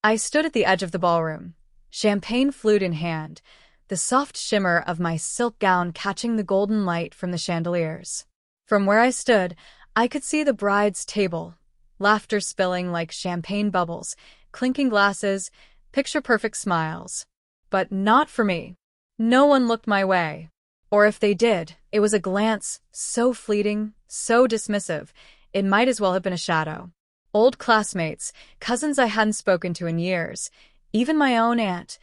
I stood at the edge of the ballroom, champagne flute in hand, the soft shimmer of my silk gown catching the golden light from the chandeliers. From where I stood, I could see the bride's table, laughter spilling like champagne bubbles, clinking glasses, picture-perfect smiles. But not for me. No one looked my way. Or if they did, it was a glance so fleeting, so dismissive, it might as well have been a shadow. Old classmates, cousins I hadn't spoken to in years, even my own aunt,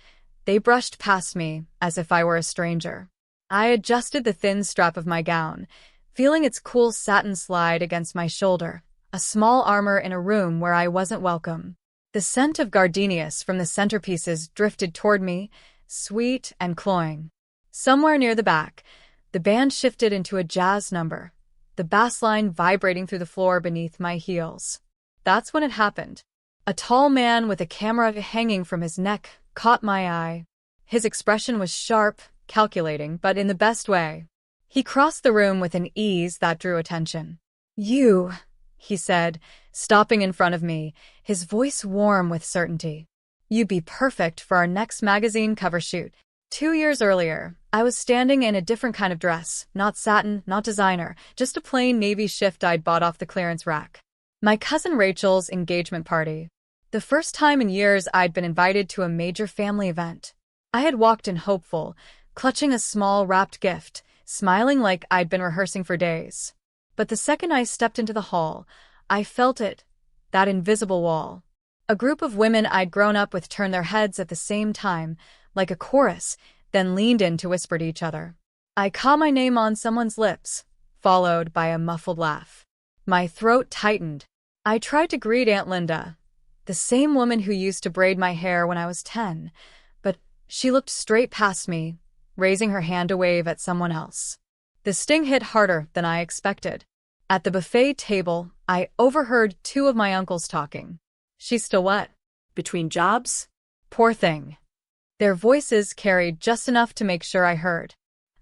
they brushed past me as if I were a stranger. I adjusted the thin strap of my gown, feeling its cool satin slide against my shoulder, a small armor in a room where I wasn't welcome. The scent of gardenias from the centerpieces drifted toward me, sweet and cloying. Somewhere near the back, the band shifted into a jazz number, the bass line vibrating through the floor beneath my heels. That's when it happened. A tall man with a camera hanging from his neck caught my eye. His expression was sharp, calculating, but in the best way. He crossed the room with an ease that drew attention. "You," he said, stopping in front of me, his voice warm with certainty. "You'd be perfect for our next magazine cover shoot." 2 years earlier, I was standing in a different kind of dress, not satin, not designer, just a plain navy shift I'd bought off the clearance rack. My cousin Rachel's engagement party. The first time in years I'd been invited to a major family event. I had walked in hopeful, clutching a small wrapped gift, smiling like I'd been rehearsing for days. But the second I stepped into the hall, I felt it, that invisible wall. A group of women I'd grown up with turned their heads at the same time, like a chorus, then leaned in to whisper to each other. I caught my name on someone's lips, followed by a muffled laugh. My throat tightened. I tried to greet Aunt Linda, the same woman who used to braid my hair when I was 10, but she looked straight past me, raising her hand to wave at someone else. The sting hit harder than I expected. At the buffet table, I overheard two of my uncles talking. "She's still what? Between jobs? Poor thing." Their voices carried just enough to make sure I heard.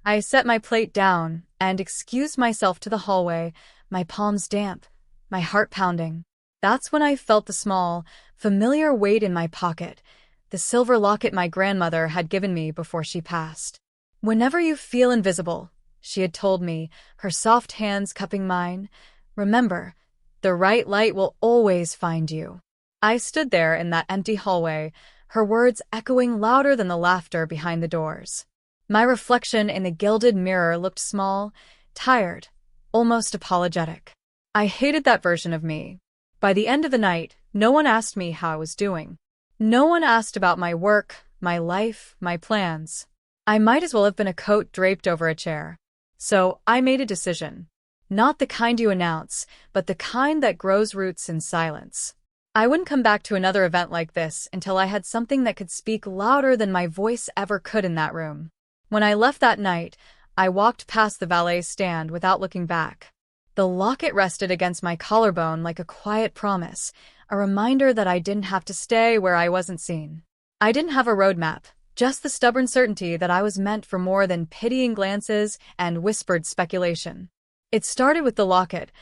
I set my plate down and excused myself to the hallway, my palms damp, my heart pounding. That's when I felt the small, familiar weight in my pocket, the silver locket my grandmother had given me before she passed. "Whenever you feel invisible," she had told me, her soft hands cupping mine, "remember, the right light will always find you." I stood there in that empty hallway, her words echoing louder than the laughter behind the doors. My reflection in the gilded mirror looked small, tired, almost apologetic. I hated that version of me. By the end of the night, no one asked me how I was doing. No one asked about my work, my life, my plans. I might as well have been a coat draped over a chair. So I made a decision. Not the kind you announce, but the kind that grows roots in silence. I wouldn't come back to another event like this until I had something that could speak louder than my voice ever could in that room. When I left that night, I walked past the valet stand without looking back. The locket rested against my collarbone like a quiet promise, a reminder that I didn't have to stay where I wasn't seen. I didn't have a roadmap, just the stubborn certainty that I was meant for more than pitying glances and whispered speculation. It started with the locket,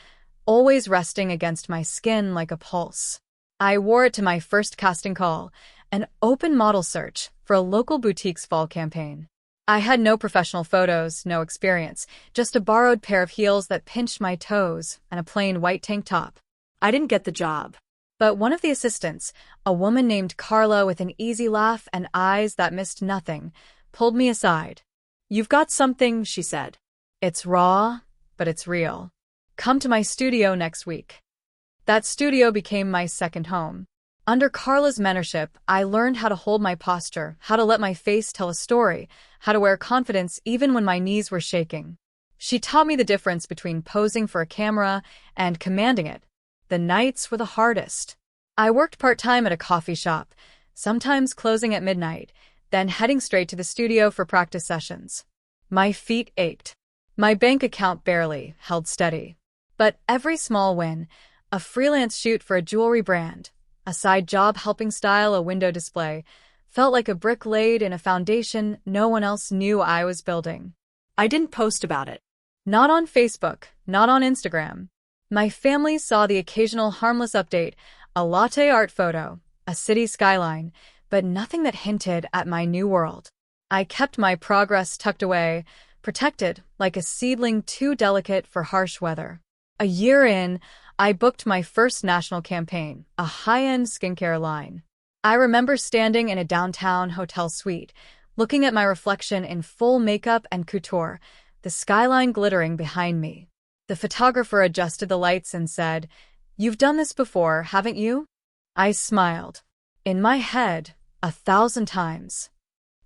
always resting against my skin like a pulse. I wore it to my first casting call, an open model search for a local boutique's fall campaign. I had no professional photos, no experience, just a borrowed pair of heels that pinched my toes and a plain white tank top. I didn't get the job. But one of the assistants, a woman named Carla with an easy laugh and eyes that missed nothing, pulled me aside. "You've got something," she said. "It's raw, but it's real. Come to my studio next week." That studio became my second home. Under Carla's mentorship, I learned how to hold my posture, how to let my face tell a story, how to wear confidence even when my knees were shaking. She taught me the difference between posing for a camera and commanding it. The nights were the hardest. I worked part-time at a coffee shop, sometimes closing at midnight, then heading straight to the studio for practice sessions. My feet ached. My bank account barely held steady. But every small win, a freelance shoot for a jewelry brand, a side job helping style a window display, felt like a brick laid in a foundation no one else knew I was building. I didn't post about it. Not on Facebook, not on Instagram. My family saw the occasional harmless update, a latte art photo, a city skyline, but nothing that hinted at my new world. I kept my progress tucked away, protected like a seedling too delicate for harsh weather. A year in, I booked my first national campaign, a high-end skincare line. I remember standing in a downtown hotel suite, looking at my reflection in full makeup and couture, the skyline glittering behind me. The photographer adjusted the lights and said, "You've done this before, haven't you?" I smiled. In my head, 1,000 times.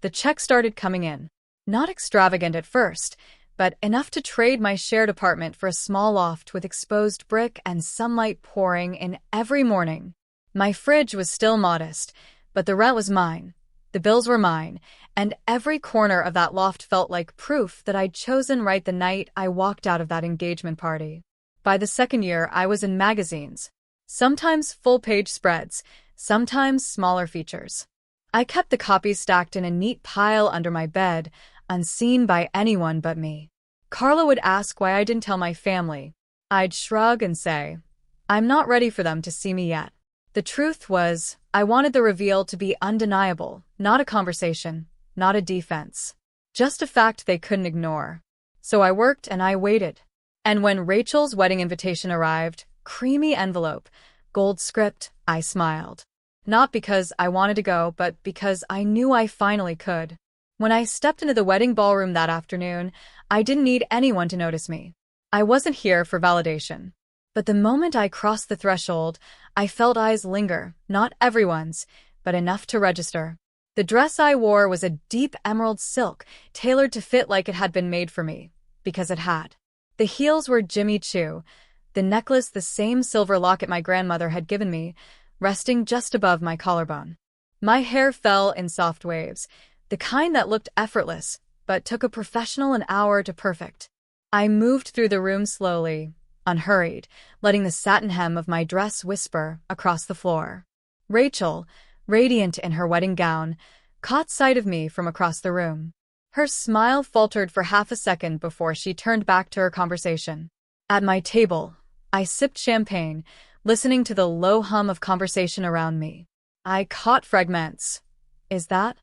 The check started coming in. Not extravagant at first, but enough to trade my shared apartment for a small loft with exposed brick and sunlight pouring in every morning. My fridge was still modest, but the rent was mine. The bills were mine, and every corner of that loft felt like proof that I'd chosen right the night I walked out of that engagement party. By the second year, I was in magazines. Sometimes full-page spreads, sometimes smaller features. I kept the copies stacked in a neat pile under my bed, unseen by anyone but me. Carla would ask why I didn't tell my family. I'd shrug and say, "I'm not ready for them to see me yet." The truth was, I wanted the reveal to be undeniable, not a conversation, not a defense. Just a fact they couldn't ignore. So I worked and I waited. And when Rachel's wedding invitation arrived, creamy envelope, gold script, I smiled. Not because I wanted to go, but because I knew I finally could. When I stepped into the wedding ballroom that afternoon, I didn't need anyone to notice me. I wasn't here for validation. But the moment I crossed the threshold, I felt eyes linger, not everyone's, but enough to register. The dress I wore was a deep emerald silk, tailored to fit like it had been made for me, because it had. The heels were Jimmy Choo, the necklace the same silver locket my grandmother had given me, resting just above my collarbone. My hair fell in soft waves, the kind that looked effortless, but took a professional an hour to perfect. I moved through the room slowly, unhurried, letting the satin hem of my dress whisper across the floor. Rachel, radiant in her wedding gown, caught sight of me from across the room. Her smile faltered for half a second before she turned back to her conversation. At my table, I sipped champagne, listening to the low hum of conversation around me. I caught fragments. "Is that?"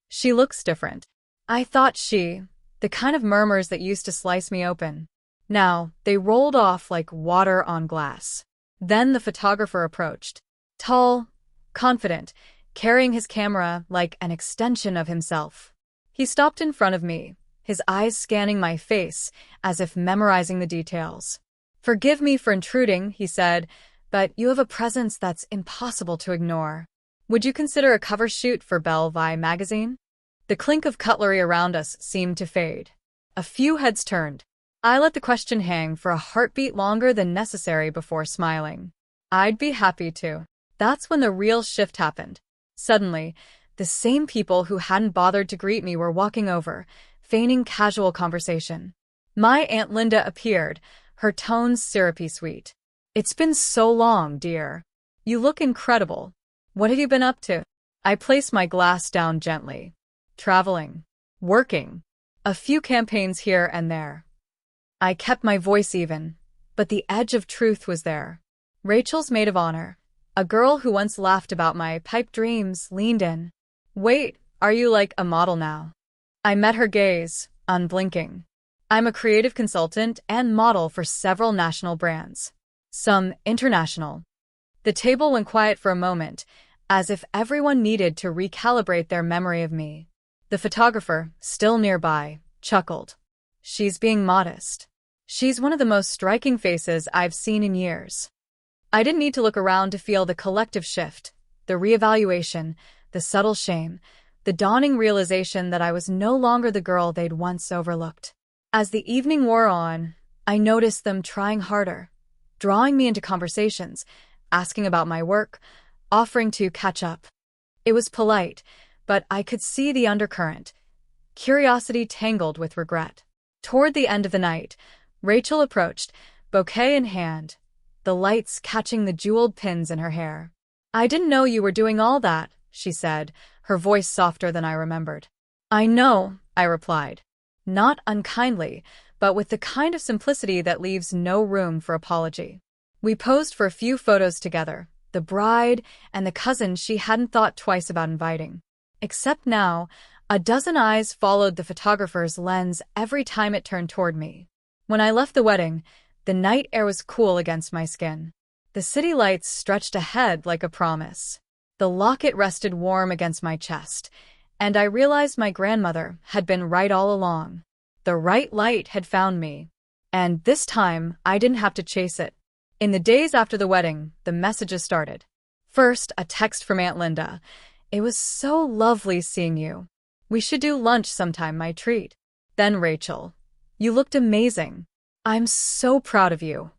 "She looks different." I thought the kind of murmurs that used to slice me open. Now, they rolled off like water on glass. Then the photographer approached. Tall, confident, carrying his camera like an extension of himself. He stopped in front of me, his eyes scanning my face, as if memorizing the details. "Forgive me for intruding," he said, "but you have a presence that's impossible to ignore. Would you consider a cover shoot for Belle Vi magazine?" The clink of cutlery around us seemed to fade. A few heads turned. I let the question hang for a heartbeat longer than necessary before smiling. "I'd be happy to." That's when the real shift happened. Suddenly, the same people who hadn't bothered to greet me were walking over, feigning casual conversation. My Aunt Linda appeared, her tones syrupy sweet. "It's been so long, dear. You look incredible. What have you been up to?" I placed my glass down gently. "Traveling. Working. A few campaigns here and there." I kept my voice even, but the edge of truth was there. Rachel's maid of honor, a girl who once laughed about my pipe dreams, leaned in. "Wait, are you like a model now?" I met her gaze, unblinking. "I'm a creative consultant and model for several national brands. Some international." The table went quiet for a moment, as if everyone needed to recalibrate their memory of me. The photographer, still nearby, chuckled. "She's being modest. She's one of the most striking faces I've seen in years." I didn't need to look around to feel the collective shift, the reevaluation, the subtle shame, the dawning realization that I was no longer the girl they'd once overlooked. As the evening wore on, I noticed them trying harder, drawing me into conversations, asking about my work, offering to catch up. It was polite, but I could see the undercurrent, curiosity tangled with regret. Toward the end of the night, Rachel approached, bouquet in hand, the lights catching the jeweled pins in her hair. "I didn't know you were doing all that," she said, her voice softer than I remembered. "I know," I replied. Not unkindly, but with the kind of simplicity that leaves no room for apology. We posed for a few photos together, the bride, and the cousin she hadn't thought twice about inviting. Except now, a dozen eyes followed the photographer's lens every time it turned toward me. When I left the wedding, the night air was cool against my skin. The city lights stretched ahead like a promise. The locket rested warm against my chest, and I realized my grandmother had been right all along. The right light had found me, and this time I didn't have to chase it. In the days after the wedding, the messages started. First, a text from Aunt Linda. "It was so lovely seeing you. We should do lunch sometime, my treat." Then Rachel. "You looked amazing. I'm so proud of you."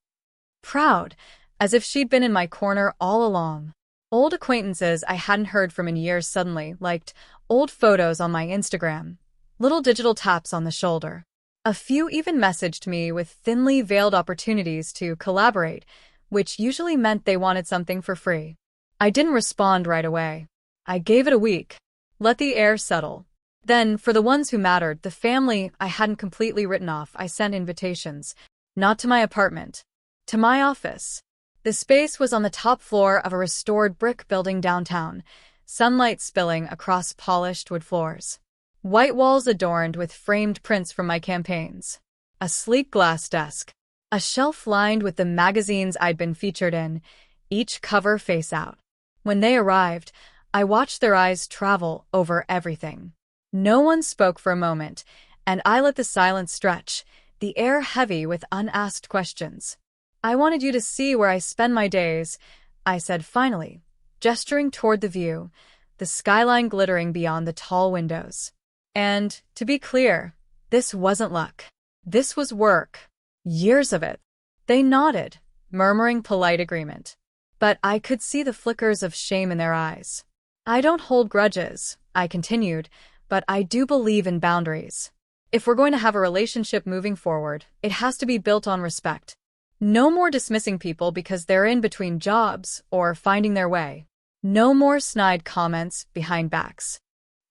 Proud, as if she'd been in my corner all along. Old acquaintances I hadn't heard from in years suddenly liked old photos on my Instagram, little digital taps on the shoulder. A few even messaged me with thinly veiled opportunities to collaborate, which usually meant they wanted something for free. I didn't respond right away. I gave it a week. Let the air settle. Then, for the ones who mattered, the family I hadn't completely written off, I sent invitations. Not to my apartment. To my office. The space was on the top floor of a restored brick building downtown, sunlight spilling across polished wood floors. White walls adorned with framed prints from my campaigns. A sleek glass desk. A shelf lined with the magazines I'd been featured in, each cover face out. When they arrived, I watched their eyes travel over everything. No one spoke for a moment, and I let the silence stretch, the air heavy with unasked questions. "I wanted you to see where I spend my days," I said finally, gesturing toward the view, the skyline glittering beyond the tall windows. And, to be clear, this wasn't luck. This was work. Years of it. They nodded, murmuring polite agreement. But I could see the flickers of shame in their eyes. "I don't hold grudges," I continued, "but I do believe in boundaries. If we're going to have a relationship moving forward, it has to be built on respect. No more dismissing people because they're in between jobs or finding their way. No more snide comments behind backs."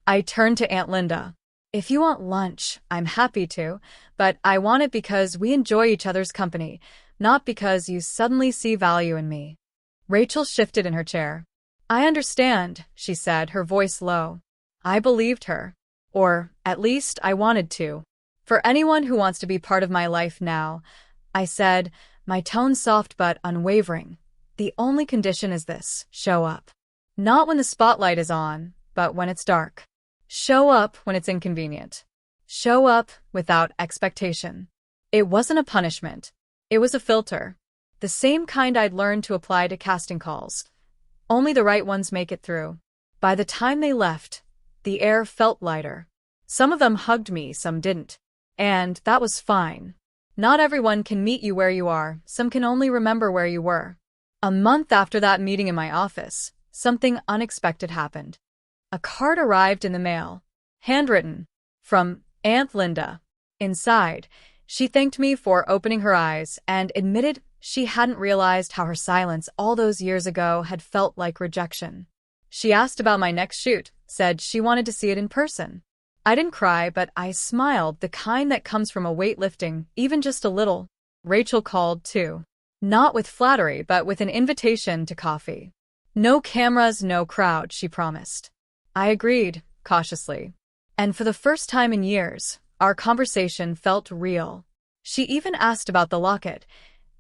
I turned to Aunt Linda. "If you want lunch, I'm happy to, but I want it because we enjoy each other's company, not because you suddenly see value in me." Rachel shifted in her chair. "I understand," she said, her voice low. I believed her. Or, at least, I wanted to. "For anyone who wants to be part of my life now," I said, my tone soft but unwavering, "the only condition is this: show up. Not when the spotlight is on, but when it's dark. Show up when it's inconvenient. Show up without expectation." It wasn't a punishment. It was a filter. The same kind I'd learned to apply to casting calls. Only the right ones make it through. By the time they left, the air felt lighter. Some of them hugged me, some didn't. And that was fine. Not everyone can meet you where you are, some can only remember where you were. A month after that meeting in my office, something unexpected happened. A card arrived in the mail. Handwritten. From Aunt Linda. Inside, she thanked me for opening her eyes and admitted she hadn't realized how her silence all those years ago had felt like rejection. She asked about my next shoot, said she wanted to see it in person. I didn't cry, but I smiled, the kind that comes from a weight lifting, even just a little. Rachel called, too. Not with flattery, but with an invitation to coffee. "No cameras, no crowd," she promised. I agreed, cautiously. And for the first time in years, our conversation felt real. She even asked about the locket,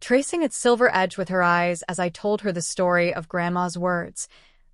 tracing its silver edge with her eyes as I told her the story of Grandma's words.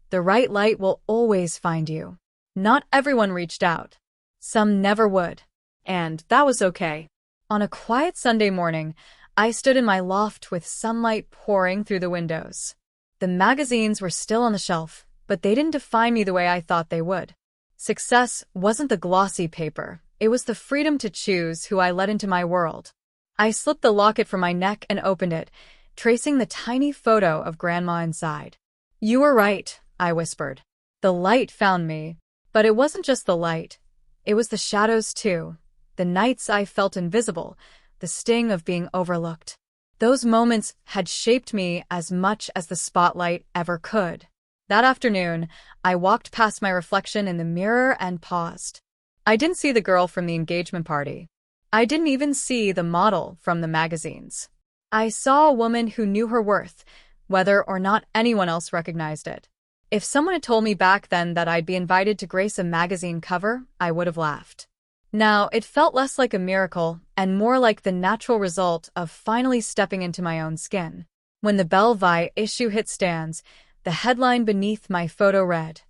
"The right light will always find you." Not everyone reached out. Some never would. And that was okay. On a quiet Sunday morning, I stood in my loft with sunlight pouring through the windows. The magazines were still on the shelf, but they didn't define me the way I thought they would. Success wasn't the glossy paper. It was the freedom to choose who I let into my world. I slipped the locket from my neck and opened it, tracing the tiny photo of Grandma inside. "You were right," I whispered. "The light found me." But it wasn't just the light. It was the shadows, too. The nights I felt invisible, the sting of being overlooked. Those moments had shaped me as much as the spotlight ever could. That afternoon, I walked past my reflection in the mirror and paused. I didn't see the girl from the engagement party. I didn't even see the model from the magazines. I saw a woman who knew her worth, whether or not anyone else recognized it. If someone had told me back then that I'd be invited to grace a magazine cover, I would have laughed. Now, it felt less like a miracle and more like the natural result of finally stepping into my own skin. When the Belle Vi issue hit stands, the headline beneath my photo read,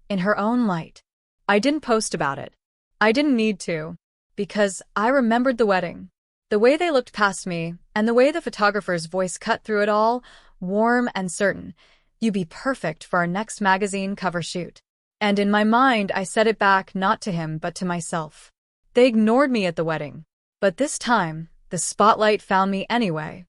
"In her own light." I didn't post about it. I didn't need to, because I remembered the wedding. The way they looked past me, and the way the photographer's voice cut through it all, warm and certain. "You'd be perfect for our next magazine cover shoot." And in my mind, I said it back not to him but to myself. They ignored me at the wedding. But this time, the spotlight found me anyway.